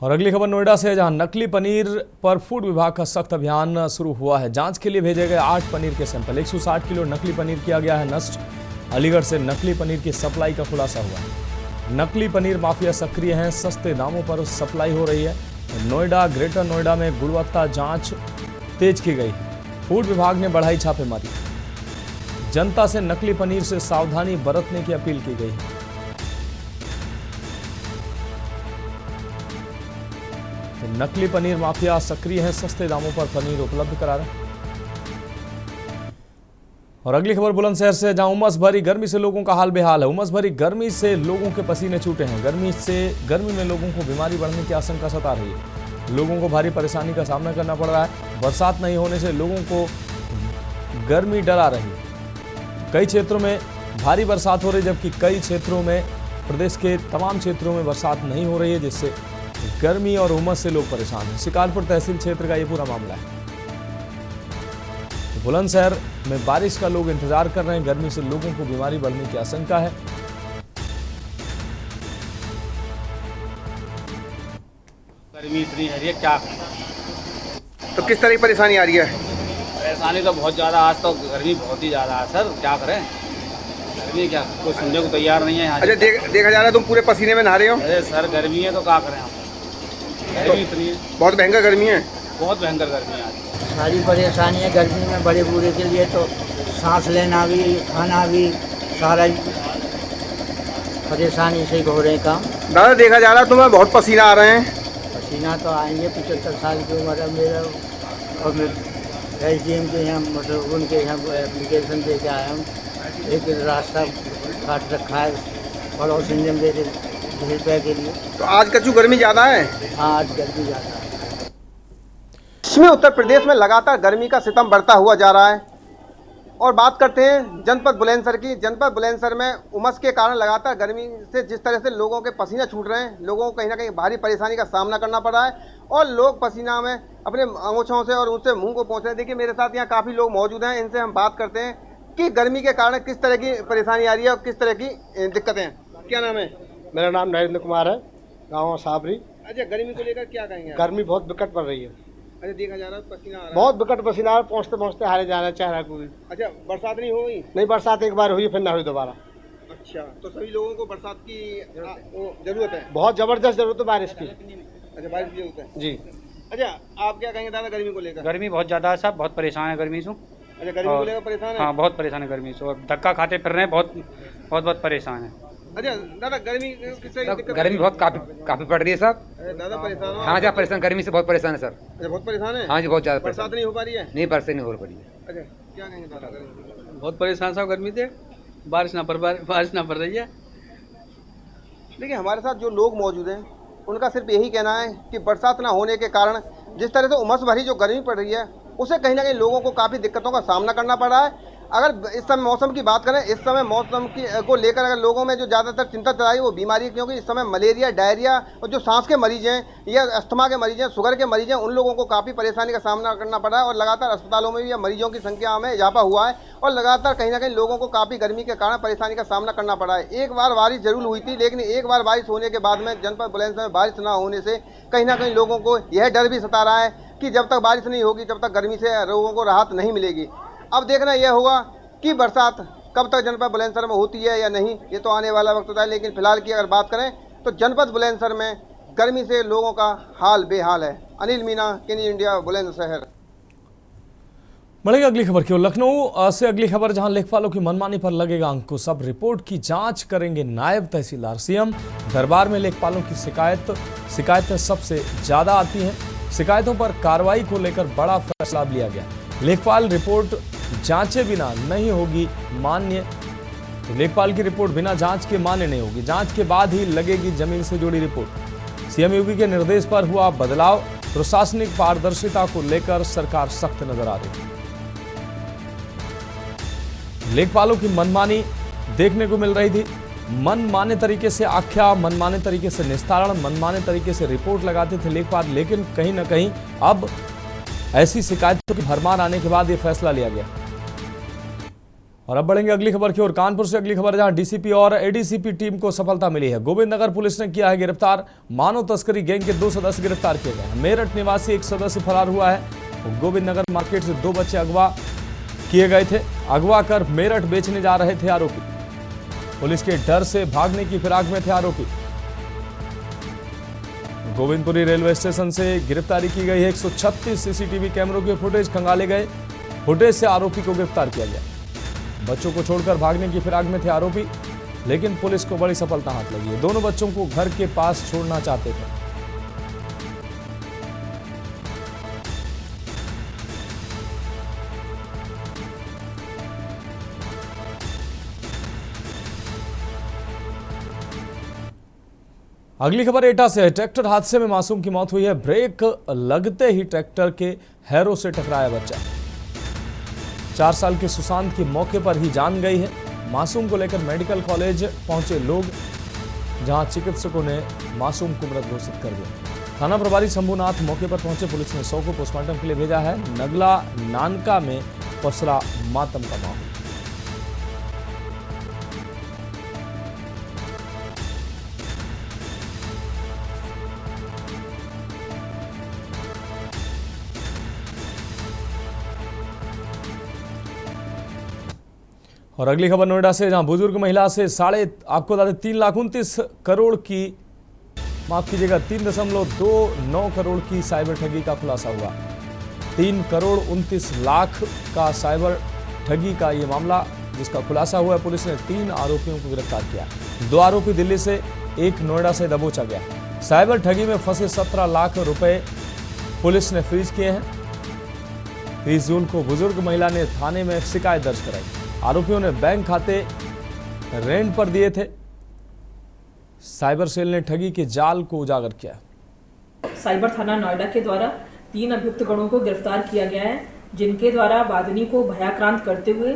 और अगली खबर नोएडा से, जहां नकली पनीर पर फूड विभाग का सख्त अभियान शुरू हुआ है। जांच के लिए भेजे गए 8 पनीर के सैंपल। 160 किलो नकली पनीर किया गया है नष्ट। अलीगढ़ से नकली पनीर की सप्लाई का खुलासा हुआ है। नकली पनीर माफिया सक्रिय हैं, सस्ते दामों पर सप्लाई हो रही है। नोएडा, ग्रेटर नोएडा में गुणवत्ता जांच तेज की गई है। फूड विभाग ने बढ़ाई छापेमारी। जनता से नकली पनीर से सावधानी बरतने की अपील की गई है। तो नकली पनीर माफिया सक्रिय है, सस्ते दामों पर पनीर उपलब्ध करा रहे हैं। और अगली खबर बुलंदशहर से, जहां उमस भरी गर्मी से लोगों का हाल बेहाल है। उमस भरी गर्मी से लोगों के पसीने छूटे हैं। गर्मी में लोगों को बीमारी बढ़ने की आशंका सता रही है। लोगों को भारी परेशानी का सामना करना पड़ रहा है। बरसात नहीं होने से लोगों को गर्मी डरा रही है। कई क्षेत्रों में भारी बरसात हो रही है, जबकि कई क्षेत्रों में, प्रदेश के तमाम क्षेत्रों में बरसात नहीं हो रही है, जिससे गर्मी और उमस से लोग परेशान हैं। शिकारपुर तहसील क्षेत्र का ये पूरा मामला है। तो बुलंदशहर में बारिश का लोग इंतजार कर रहे हैं। गर्मी से लोगों को बीमारी बढ़ने की आशंका है। गर्मी इतनी है, क्या तो किस तरह की परेशानी आ रही है? परेशानी तो बहुत ज़्यादा, आज तो गर्मी बहुत ही ज़्यादा है सर, क्या करें, गर्मी क्या कोई सुनने को तैयार नहीं है यहाँ। अच्छा देखा जा रहा है तुम पूरे पसीने में नहा रहे हो? अरे सर गर्मी है तो क्या करें हम, गर्मी इतनी है, बहुत भयंकर गर्मी है। बहुत भयंकर गर्मी है आज। सारी परेशानी है गर्मी में, बड़े बूढ़े के लिए तो सांस लेना भी, खाना भी, सारा परेशानी से हो रहे काम। दादा देखा जा रहा है तुम्हें बहुत पसीना आ रहे हैं? पसीना तो आएंगे, 75 साल की उम्र है मेरा, और मैं SDM के यहाँ मतलब उनके यहाँ एप्लीकेशन दे के आया हूँ। एक रास्ता काट रखा है पड़ोस इंजन दे 10 रुपये के लिए। तो आज कच्चू गर्मी ज़्यादा है? हाँ आज गर्मी ज़्यादा है। पश्चिमी उत्तर प्रदेश में लगातार गर्मी का सितम बढ़ता हुआ जा रहा है। और बात करते हैं जनपद बुलंदशहर की। जनपद बुलंदशहर में उमस के कारण लगातार गर्मी से जिस तरह से लोगों के पसीने छूट रहे हैं, लोगों को कहीं ना कहीं भारी परेशानी का सामना करना पड़ रहा है और लोग पसीना में अपने अंगूछों से और उनसे मुंह को पहुँच रहे हैं। देखिए मेरे साथ यहाँ काफ़ी लोग मौजूद हैं, इनसे हम बात करते हैं कि गर्मी के कारण किस तरह की परेशानी आ रही है और किस तरह की दिक्कतें हैं। क्या नाम है? मेरा नाम नरेंद्र कुमार है, गाँव साबरी। अच्छा, गर्मी को लेकर क्या कहेंगे? गर्मी बहुत विकट पड़ रही है। अच्छा, देखा जा रहा है पसीना आ रहा है, बहुत विकट पसीना आ रहा है, पहुँचते पहुँचते हारे जा रहा है चेहरा को भी। अच्छा, बरसात नहीं हो गई? नहीं, बरसात एक बार हुई फिर ना हुई दोबारा। अच्छा, तो सभी लोगों को बरसात की जरूरत है? बहुत जबरदस्त जरूरत है बारिश की। अच्छा, बारिश की जरूरत है जी। अच्छा, आप क्या कहेंगे दादा गर्मी को लेकर? गर्मी बहुत ज़्यादा है साहब, बहुत परेशान है गर्मी से। अच्छा, गर्मी को लेकर परेशान है? हाँ बहुत परेशान है गर्मी से, और धक्का खाते फिर रहे हैं, बहुत परेशान है। अच्छा दादा, गर्मी किस तरह की दिक्कत? गर्मी बहुत काफी पड़ रही है सर। दादा परेशान हो? हाँ जी, परेशान, गर्मी से बहुत परेशान है सर। अच्छा, बहुत परेशान है? हाँ जी, बहुत ज़्यादा। बरसात नहीं हो पा रही है? नहीं, बरसात नहीं हो पा रही है। अच्छा, क्या कहेंगे दादा गर्मी? बहुत परेशान साहब गर्मी से, बारिश ना पड़ रही है। देखिए हमारे साथ जो लोग मौजूद हैं उनका सिर्फ यही कहना है कि बरसात ना होने के कारण जिस तरह से उमस भरी जो गर्मी पड़ रही है उसे कहीं ना कहीं लोगों को काफ़ी दिक्कतों का सामना करना पड़ रहा है। अगर इस समय मौसम की बात करें, इस समय मौसम को लेकर अगर लोगों में जो ज़्यादातर चिंता चलाई वो बीमारी, क्योंकि इस समय मलेरिया, डायरिया और जो सांस के मरीज हैं या अस्थमा के मरीज हैं, शुगर के मरीज हैं, उन लोगों को काफ़ी परेशानी का सामना करना पड़ा है और लगातार अस्पतालों में भी मरीजों की संख्या में इजाफा हुआ है और लगातार कहीं ना कहीं लोगों को काफ़ी गर्मी के कारण परेशानी का सामना करना पड़ा है। एक बार बारिश जरूर हुई थी, लेकिन एक बार बारिश होने के बाद में जनपद बुलंदशहर में बारिश न होने से कहीं ना कहीं लोगों को यह डर भी सता रहा है कि जब तक बारिश नहीं होगी तब तक गर्मी से लोगों को राहत नहीं मिलेगी। अब देखना यह होगा कि बरसात कब तक जनपद बुलंदशहर में होती है या नहीं, ये तो आने वाला वक्त होता है। लेकिन फिलहाल की अगर बात करें तो जनपद बुलंदशहर में गर्मी से लोगों का हाल बेहाल है। अनिल मीना, केनी इंडिया, बुलंदशहर। बढ़ेगा अगली खबर की ओर। लखनऊ से अगली खबर, जहां लेखपालों की मनमानी पर लगेगा अंकुश। अब रिपोर्ट की जांच करेंगे नायब तहसीलदार। सीएम दरबार में लेखपालों की शिकायतें सबसे ज्यादा आती हैं। शिकायतों पर कार्रवाई को लेकर बड़ा फैसला लिया गया। लेखपाल रिपोर्ट जांचे बिना नहीं होगी मान्य, तो लेखपाल की रिपोर्ट बिना जांच के मान्य नहीं होगी। जांच के बाद ही लगेगी जमीन से जुड़ी रिपोर्ट। सीएम योगी के निर्देश पर हुआ बदलाव। प्रशासनिक पारदर्शिता को लेकर सरकार सख्त नजर आ रही है। लेखपालों की मनमानी देखने को मिल रही थी। मनमाने तरीके से आख्या, मनमाने तरीके से निस्तारण, मनमाने तरीके से रिपोर्ट लगाते थे लेखपाल, लेकिन कहीं ना कहीं अब ऐसी शिकायतों की भरमार आने के बाद यह फैसला लिया गया। और अब बढ़ेंगे अगली खबर की ओर। कानपुर से अगली खबर, जहां डीसीपी और एडीसीपी टीम को सफलता मिली है। गोविंदनगर पुलिस ने किया है गिरफ्तार। मानव तस्करी गैंग के 2 सदस्य गिरफ्तार किए गए हैं। मेरठ निवासी एक सदस्य फरार हुआ है। गोविंदनगर मार्केट से 2 बच्चे अगवा किए गए थे। अगवा कर मेरठ बेचने जा रहे थे आरोपी। पुलिस के डर से भागने की फिराक में थे आरोपी। गोविंदपुरी रेलवे स्टेशन से गिरफ्तारी की गई है। 136 सीसीटीवी कैमरों के फुटेज खंगाले गए। फुटेज से आरोपी को गिरफ्तार किया गया। बच्चों को छोड़कर भागने की फिराक में थे आरोपी, लेकिन पुलिस को बड़ी सफलता हाथ लगी है। दोनों बच्चों को घर के पास छोड़ना चाहते थे। अगली खबर एटा से है। ट्रैक्टर हादसे में मासूम की मौत हुई है। ब्रेक लगते ही ट्रैक्टर के हैरो से टकराया बच्चा। 4 साल के सुशांत की मौके पर ही जान गई है। मासूम को लेकर मेडिकल कॉलेज पहुंचे लोग, जहां चिकित्सकों ने मासूम को मृत घोषित कर दिया। थाना प्रभारी शंभुनाथ मौके पर पहुंचे। पुलिस ने 100 को पोस्टमार्टम के लिए भेजा है। नगला नानका में पसरा मातम का माहौल। और अगली खबर नोएडा से, जहां बुजुर्ग महिला से आपको बता दें 3,29 करोड़ की, माफ कीजिएगा 3.29 करोड़ की साइबर ठगी का खुलासा हुआ। 3,29 करोड़ का साइबर ठगी का ये मामला जिसका खुलासा हुआ है। पुलिस ने 3 आरोपियों को गिरफ्तार किया। 2 आरोपी दिल्ली से, एक नोएडा से दबोचा गया। साइबर ठगी में फंसे 17 लाख रुपए पुलिस ने फ्रीज किए हैं। 30 जून को बुजुर्ग महिला ने थाने में शिकायत दर्ज कराई। आरोपियों ने बैंक खाते रेंट पर दिए थे। साइबर सेल ने ठगी के जाल को उजागर किया। साइबर थाना नोएडा के द्वारा 3 अभियुक्त गणों को गिरफ्तार किया गया है, जिनके द्वारा वादिनी को भयाक्रांत करते हुए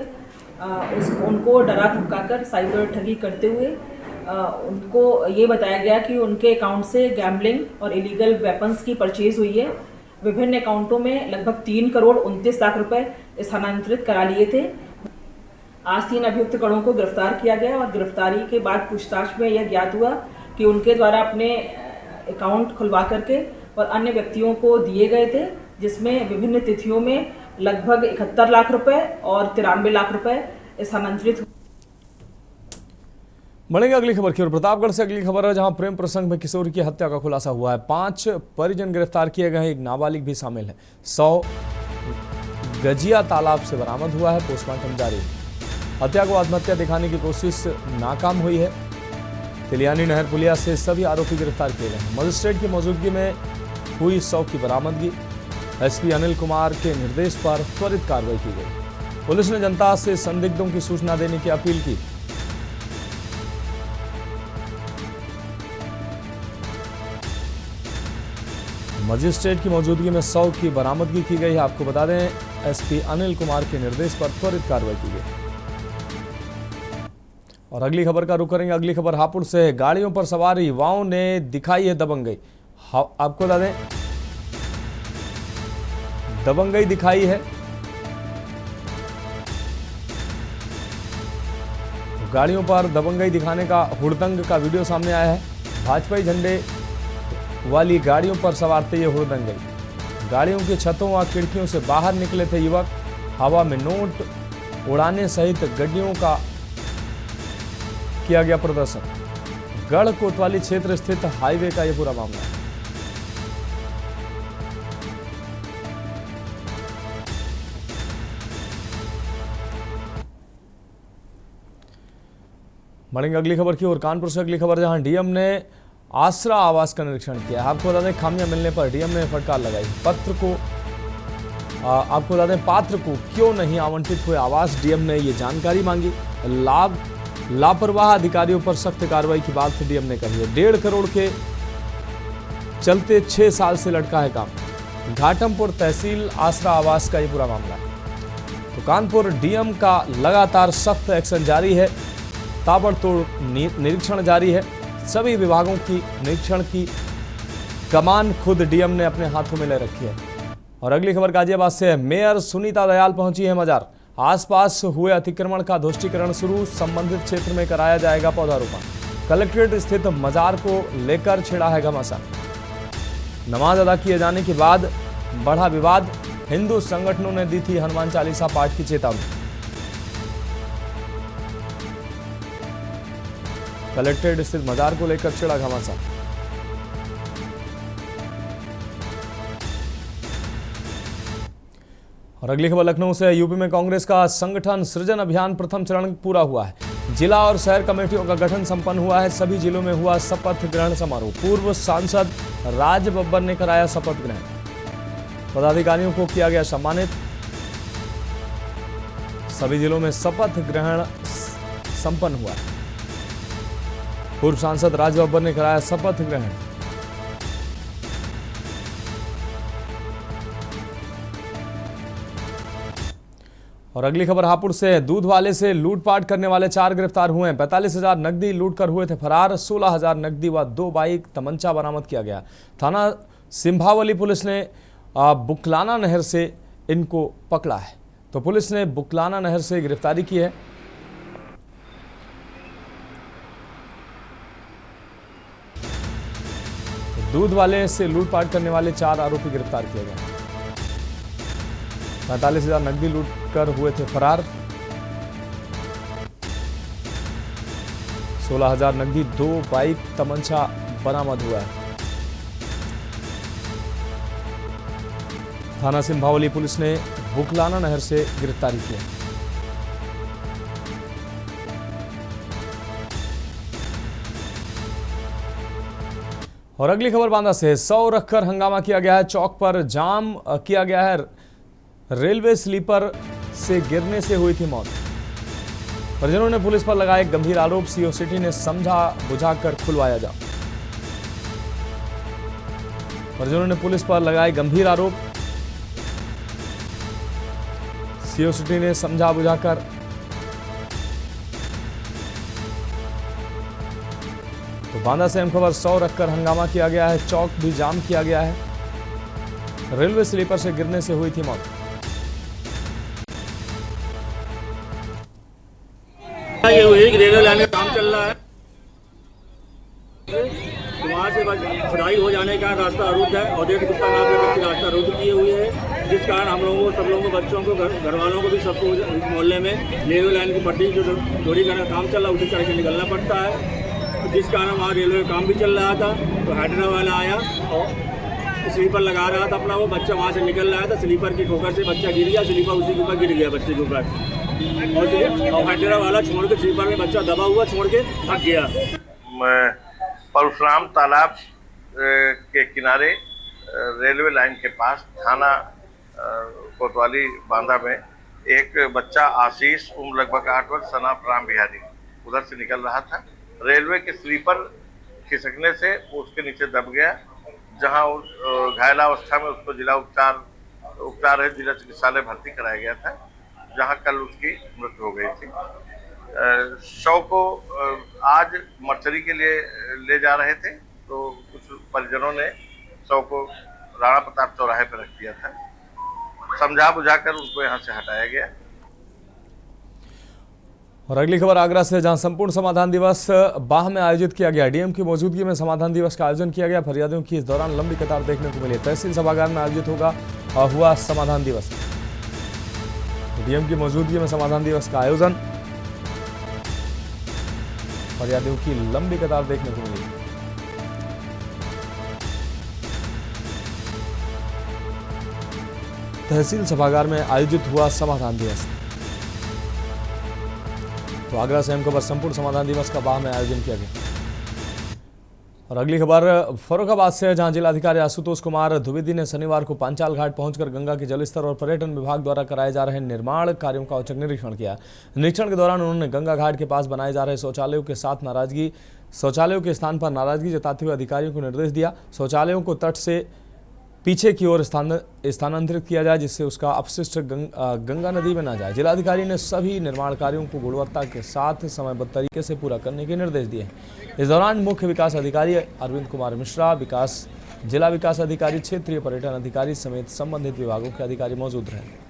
उनको डरा धमकाकर साइबर ठगी करते हुए उनको ये बताया गया कि उनके अकाउंट से गैम्बलिंग और इलीगल वेपन्स की परचेज हुई है। विभिन्न अकाउंटों में लगभग 3,29 करोड़ रुपए स्थानांतरित करा लिए थे। आज 3 अभियुक्त गणों को गिरफ्तार किया गया और गिरफ्तारी के बाद पूछताछ में यह ज्ञात हुआ कि उनके द्वारा अपने अकाउंट खुलवा करके और अन्य व्यक्तियों को दिए गए थे, जिसमें विभिन्न तिथियों में लगभग 71 लाख रुपए और 93 लाख रुपए स्थानांतरित। बढ़ेंगे अगली खबर की ओर। प्रतापगढ़ से अगली खबर है, जहां प्रेम प्रसंग में किशोरी की हत्या का खुलासा हुआ है। 5 परिजन गिरफ्तार किए गए हैं, एक नाबालिग भी शामिल है। 100 गजिया तालाब से बरामद हुआ है, पोस्टमार्टम जारी। हत्या को आत्महत्या दिखाने की कोशिश नाकाम हुई है। तिलियानी नहर पुलिया से सभी आरोपी गिरफ्तार किए गए हैं। मजिस्ट्रेट की मौजूदगी में हुई 100 की बरामदगी। एसपी अनिल कुमार के निर्देश पर त्वरित कार्रवाई की गई। पुलिस ने जनता से संदिग्धों की सूचना देने की अपील की। मजिस्ट्रेट की मौजूदगी में 100 की बरामदगी की गई है। आपको बता दें, एसपी अनिल कुमार के निर्देश पर त्वरित कार्रवाई की गई। और अगली खबर का रुख करेंगे। अगली खबर हापुड़ से है। गाड़ियों पर सवार युवाओं ने दिखाई है दबंगई। आपको बता दें, दबंगई दिखाई है। गाड़ियों पर दबंगई दिखाने का हुड़दंग का वीडियो सामने आया है। भाजपाई झंडे वाली गाड़ियों पर सवार थे ये हुड़दंगई। गाड़ियों की छतों व खिड़कियों से बाहर निकले थे युवक। हवा में नोट उड़ाने सहित गड्डियों का किया गया प्रदर्शन। गढ़ कोतवाली क्षेत्र स्थित हाईवे का यह पूरा मामला है। बढ़ेंगे अगली खबर की ओर। कानपुर से अगली खबर, जहां डीएम ने आसरा आवास का निरीक्षण किया। आपको बता दें, खामियां मिलने पर डीएम ने फटकार लगाई। आपको बता दें, पात्र को क्यों नहीं आवंटित हुए आवास, डीएम ने ये जानकारी मांगी। लापरवाह अधिकारियों पर सख्त कार्रवाई की बात डीएम ने कही है। 1.5 करोड़ के चलते 6 साल से लटका है काम। घाटमपुर तहसील आसरा आवास का ये पूरा मामला है। तो कानपुर डीएम का लगातार सख्त एक्शन जारी है। ताबड़तोड़ निरीक्षण जारी है। सभी विभागों की निरीक्षण की कमान खुद डीएम ने अपने हाथों में ले रखी है। और अगली खबर गाजियाबाद से है। मेयर सुनीता दयाल पहुंची है मजार। आसपास हुए अतिक्रमण का ध्वस्तीकरण शुरू। संबंधित क्षेत्र में कराया जाएगा पौधारोपण। कलेक्ट्रेट स्थित मजार को लेकर छिड़ा है घमासान। नमाज अदा किए जाने के बाद बढ़ा विवाद। हिंदू संगठनों ने दी थी हनुमान चालीसा पाठ की चेतावनी। कलेक्ट्रेट स्थित मजार को लेकर छिड़ा घमासान। और अगली खबर लखनऊ से। यूपी में कांग्रेस का संगठन सृजन अभियान प्रथम चरण पूरा हुआ है। जिला और शहर कमेटियों का गठन संपन्न हुआ है। सभी जिलों में हुआ शपथ ग्रहण समारोह। पूर्व सांसद राज बब्बर ने कराया शपथ ग्रहण। पदाधिकारियों को किया गया सम्मानित। सभी जिलों में शपथ ग्रहण संपन्न हुआ है। पूर्व सांसद राज बब्बर ने कराया शपथ ग्रहण। और अगली खबर हापुड़ से है। दूध वाले से लूटपाट करने वाले 4 गिरफ्तार हुए हैं। 45,000 नकदी लूट कर हुए थे फरार। 16,000 नकदी व 2 बाइक तमंचा बरामद किया गया। थाना सिंभावली पुलिस ने बुकलाना नहर से इनको पकड़ा है। तो पुलिस ने बुकलाना नहर से गिरफ्तारी की है। दूध वाले से लूटपाट करने वाले 4 आरोपी गिरफ्तार किए गए। 45,000 नकदी लूट कर हुए थे फरार। 16,000 नकदी, 2 बाइक, तमंचा बरामद हुआ है। थाना सिंभावली पुलिस ने बुकलाना नहर से गिरफ्तारी की। और अगली खबर बांदा से 100 रखकर हंगामा किया गया है। चौक पर जाम किया गया है। रेलवे स्लीपर से गिरने से हुई थी मौत। परिजनों ने पुलिस पर लगाए गंभीर आरोप। सीओ सिटी ने समझा बुझाकर खुलवाया जाम। परिजनों ने पुलिस पर लगाए गंभीर आरोप। सीओ सिटी ने समझा बुझाकर तो बांदा से अहम खबर 100 रखकर हंगामा किया गया है। चौक भी जाम किया गया है। रेलवे स्लीपर से गिरने से हुई थी मौत। ये हुई कि रेलवे लाइन का काम चल रहा है, वहाँ से खुदाई हो जाने का रास्ता अवरुद्ध है और 1.5 गुप्ता नाम के व्यक्ति रास्ता अवरुद्ध किए हुए है, जिस कारण हम लोगों को, सब लोगों को, बच्चों को, घर वालों को भी, सबको मोहल्ले में रेलवे लाइन की पट्टी जो जोड़ी करने का काम चल रहा है उसे चढ़ के निकलना पड़ता है। जिस कारण वहाँ रेलवे का काम भी चल रहा था तो हैदराबाद वाला आया और स्लीपर लगा रहा था अपना, वो बच्चा वहाँ से निकल रहा था, स्लीपर की ठोकर से बच्चा गिर गया, स्लीपर उसी के ऊपर गिर गया बच्चे के ऊपर और हैदराबाद वाला छोड़ के स्लीपर में बच्चा दबा हुआ छोड़ के भाग गया। परशुराम तालाब के किनारे रेलवे लाइन के पास थाना कोतवाली बांदा में एक बच्चा आशीष उम्र लगभग 8 वर्ष सनाफ राम बिहारी उधर से निकल रहा था। रेलवे के स्लीपर खिसकने से उसके नीचे दब गया, जहां घायलावस्था में उसको जिला उपचार है जिला चिकित्सालय भर्ती कराया गया था, जहां कल उसकी मृत्यु हो गई थी। शव को आज मर्चरी के लिए ले जा रहे थे तो कुछ परिजनों ने शव को राणा प्रताप चौराहे पर रख दिया था। समझा बुझाकर उनको यहां से हटाया गया। और अगली खबर आगरा से, जहां संपूर्ण समाधान दिवस बाह में आयोजित किया गया। डीएम की मौजूदगी में समाधान दिवस का आयोजन किया गया। फरियादियों की इस दौरान लंबी कतार देखने को मिली। तहसील सभागार में आयोजित हुआ समाधान दिवस। डीएम की मौजूदगी में समाधान दिवस का आयोजन, फरियादियों की लंबी कतार देखने को मिली। तहसील सभागार में आयोजित हुआ समाधान दिवस। तो आगरा से अहम खबर संपूर्ण समाधान दिवस का बाह में आयोजन किया गया। और अगली खबर फर्रुखाबाद से, जहां जिलाधिकारी आशुतोष कुमार द्विवेदी ने शनिवार को पांचाल घाट पहुंचकर गंगा के जलस्तर और पर्यटन विभाग द्वारा कराए जा रहे निर्माण कार्यों का औचक निरीक्षण किया। निरीक्षण के दौरान उन्होंने गंगा घाट के पास बनाए जा रहे शौचालयों के स्थान पर नाराजगी जताते हुए अधिकारियों को निर्देश दिया। शौचालयों को तट से पीछे की ओर स्थानांतरित किया जाए, जिससे उसका अपशिष्ट गंगा नदी में न जाए। जिलाधिकारी ने सभी निर्माण कार्यों को गुणवत्ता के साथ समयबद्ध तरीके से पूरा करने के निर्देश दिए। इस दौरान मुख्य विकास अधिकारी अरविंद कुमार मिश्रा, जिला विकास अधिकारी, क्षेत्रीय पर्यटन अधिकारी समेत संबंधित विभागों के अधिकारी मौजूद रहे।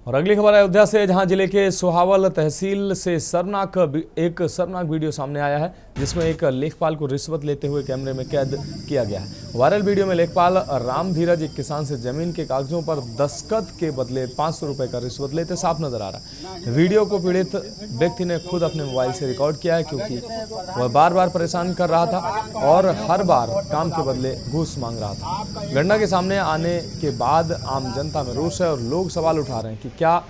और अगली खबर अयोध्या से, जहां जिले के सोहावल तहसील से एक शर्मनाक वीडियो सामने आया है, जिसमें एक लेखपाल को रिश्वत लेते हुए कैमरे में कैद किया गया है। वायरल वीडियो में लेखपाल राम धीरज एक किसान से जमीन के कागजों पर दस्तखत के बदले 500 रुपए का रिश्वत लेते साफ नजर आ रहा है। वीडियो को पीड़ित व्यक्ति ने खुद अपने मोबाइल से रिकॉर्ड किया है, क्योंकि वह बार बार परेशान कर रहा था और हर बार काम के बदले घूस मांग रहा था। घटना के सामने आने के बाद आम जनता में रोष है और लोग सवाल उठा रहे हैं कि क्या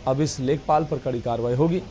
अब इस लेखपाल पर कड़ी कार्रवाई होगी।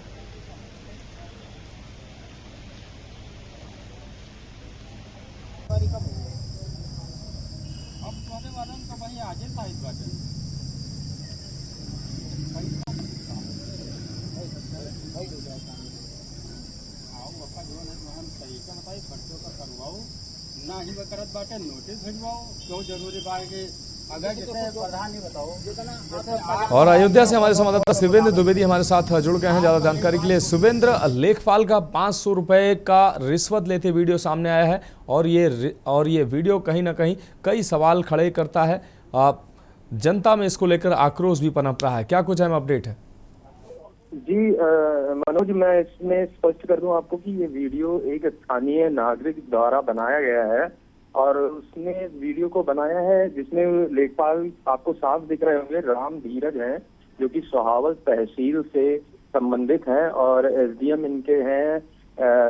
और अयोध्या से हमारे संवाददाता शिवेंद्र द्विवेदी हमारे साथ जुड़ गए हैं ज्यादा जानकारी के लिए। शिवेंद्र, लेखपाल का 500 रुपए का रिश्वत लेते वीडियो सामने आया है और ये वीडियो कहीं ना कहीं कई सवाल खड़े करता है। जनता में इसको लेकर आक्रोश भी पनप रहा है। क्या कुछ अहम अपडेट है? जी मनोज, मैं इसमें स्पष्ट कर दूं आपको कि ये वीडियो एक स्थानीय नागरिक द्वारा बनाया गया है और उसने वीडियो को बनाया है जिसमें लेखपाल आपको साफ दिख रहे होंगे, राम धीरज हैं, जो कि सोहावल तहसील से संबंधित हैं और एसडीएम इनके हैं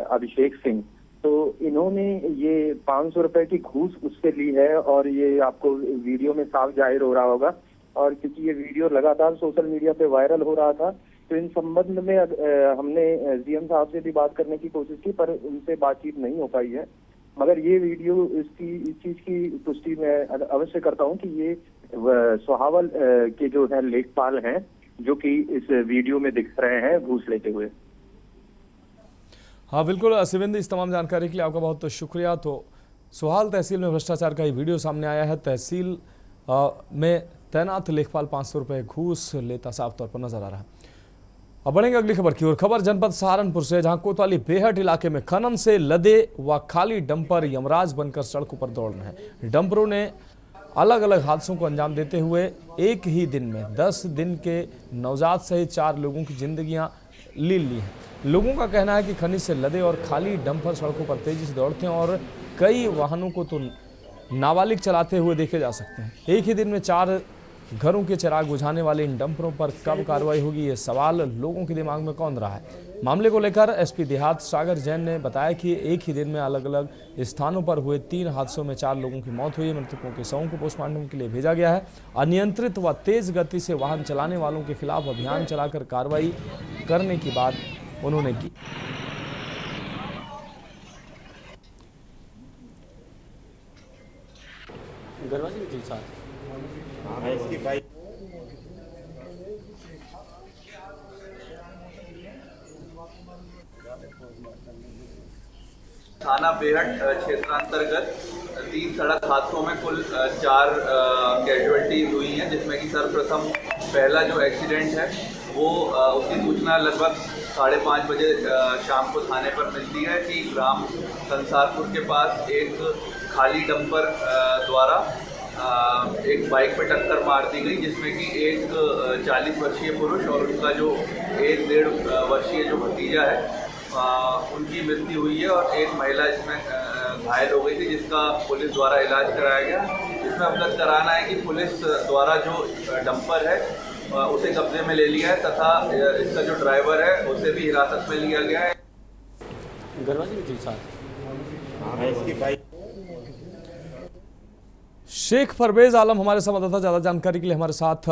अभिषेक सिंह। तो इन्होंने ये 500 रुपए की घूस उससे ली है और ये आपको वीडियो में साफ जाहिर हो रहा होगा। और क्योंकि ये वीडियो लगातार सोशल मीडिया पे वायरल हो रहा था, तो इन संबंध में हमने एसडीएम साहब से भी बात करने की कोशिश की, पर उनसे बातचीत नहीं हो पाई है। मगर ये वीडियो इस चीज की पुष्टि मैं अवश्य करता हूँ कि ये सोहावल के जो है लेखपाल हैं, जो कि इस वीडियो में दिख रहे हैं घूस लेते हुए। हाँ बिल्कुल शिवेंद्र, इस तमाम जानकारी के लिए आपका बहुत शुक्रिया। तो सोहावल तहसील में भ्रष्टाचार का ये वीडियो सामने आया है। तहसील में तैनात लेखपाल 500 रुपये घूस लेता साफ तौर पर नजर आ रहा है। अब बढ़ेंगे अगली खबर की ओर। खबर जनपद सहारनपुर से, जहां कोतवाली बेहट इलाके में खनन से लदे व खाली डंपर यमराज बनकर सड़कों पर दौड़ रहे हैं। डंपरों ने अलग अलग हादसों को अंजाम देते हुए एक ही दिन में 10 दिन के नवजात सहित 4 लोगों की जिंदगियां ले ली हैं। लोगों का कहना है कि खनिज से लदे और खाली डंपर सड़कों पर तेजी से दौड़ते हैं और कई वाहनों को तो नाबालिग चलाते हुए देखे जा सकते हैं। एक ही दिन में 4 घरों के चिराग बुझाने वाले इन डंपरों पर कब कार्रवाई होगी, ये सवाल लोगों के दिमाग में कौन रहा है। मामले को लेकर एसपी देहात सागर जैन ने बताया कि एक ही दिन में अलग अलग स्थानों पर हुए 3 हादसों में 4 लोगों की मौत हुई है। मृतकों के शवों को पोस्टमार्टम के लिए भेजा गया है। अनियंत्रित व तेज गति से वाहन चलाने वालों के खिलाफ अभियान चलाकर कार्रवाई करने की बात उन्होंने की। थाना बेहट क्षेत्रांतर्गत 3 सड़क हादसों में कुल 4 कैजुअल्टीज हुई हैं, जिसमें कि सर्वप्रथम पहला जो एक्सीडेंट है वो उसकी सूचना लगभग 5:30 बजे शाम को थाने पर मिलती है कि ग्राम संसारपुर के पास एक खाली डंपर द्वारा एक बाइक पर टक्कर मार दी गई, जिसमें कि एक 40 वर्षीय पुरुष और उनका जो 1-1.5 वर्षीय जो भतीजा है उनकी मृत्यु हुई है और एक महिला इसमें घायल हो गई थी, जिसका पुलिस द्वारा इलाज कराया गया। इसमें अवगत कराना है कि पुलिस द्वारा जो डंपर है उसे कब्जे में ले लिया है तथा इसका जो ड्राइवर है उसे भी हिरासत में लिया गया है। शेख परवेज आलम हमारे संवाददाता ज़्यादा जानकारी के लिए हमारे साथ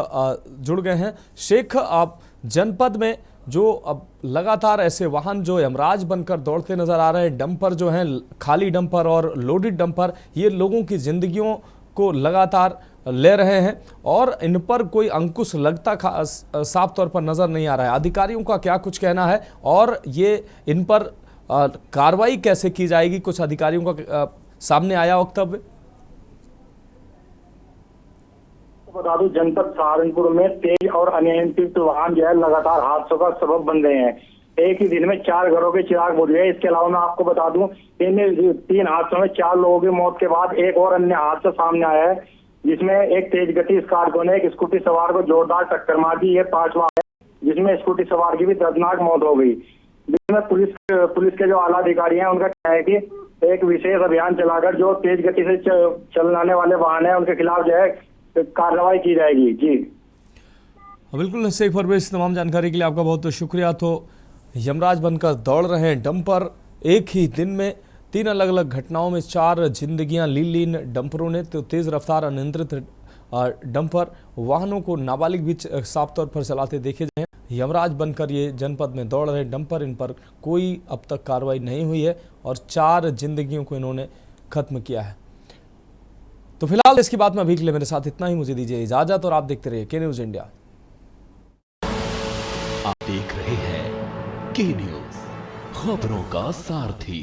जुड़ गए हैं। शेख, आप जनपद में जो अब लगातार ऐसे वाहन जो यमराज बनकर दौड़ते नजर आ रहे हैं, डंपर जो हैं, खाली डंपर और लोडेड डंपर, ये लोगों की जिंदगियों को लगातार ले रहे हैं और इन पर कोई अंकुश लगता साफ तौर पर नजर नहीं आ रहा है। अधिकारियों का क्या कुछ कहना है और ये इन पर कार्रवाई कैसे की जाएगी? कुछ अधिकारियों का सामने आया वक्तव्य? बता दूं, जनपद सहारनपुर में तेज और अनियंत्रित वाहन जो है लगातार हादसों का सबब बन रहे हैं। एक ही दिन में 4 घरों के चिराग बुझ गए। इसके अलावा मैं आपको बता दूं, 3 हादसों में 4 लोगों की मौत के बाद एक और अन्य हादसा सामने आया है, जिसमें एक तेज गति स्कॉर्पियो ने एक स्कूटी सवार को जोरदार टक्कर मार दी। ये 5वां है, जिसमें स्कूटी सवार की भी दर्दनाक मौत हो गई। जिसमें पुलिस के जो आला अधिकारी हैं उनका कहना है कि एक विशेष अभियान चलाकर जो तेज गति से चलाने वाले वाहन है उनके खिलाफ जो है कार्रवाई की जाएगी। जी बिल्कुल शेख परवेज, तमाम जानकारी के लिए आपका बहुत बहुत शुक्रिया। तो यमराज बनकर दौड़ रहे हैं डंपर, एक ही दिन में 3 अलग अलग घटनाओं में 4 जिंदगियां ली इन डंपरों ने। तो तेज रफ्तार अनियंत्रित डंपर वाहनों को नाबालिग भी साफ तौर पर चलाते देखे जाए। यमराज बनकर ये जनपद में दौड़ रहे डंपर, इन पर कोई अब तक कार्रवाई नहीं हुई है और 4 जिंदगियों को इन्होंने खत्म किया है। तो फिलहाल इसकी बात में अभी के लिए मेरे साथ इतना ही। मुझे दीजिए इजाजत और आप देखते रहिए के न्यूज इंडिया। आप देख रहे हैं के न्यूज, खबरों का सारथी।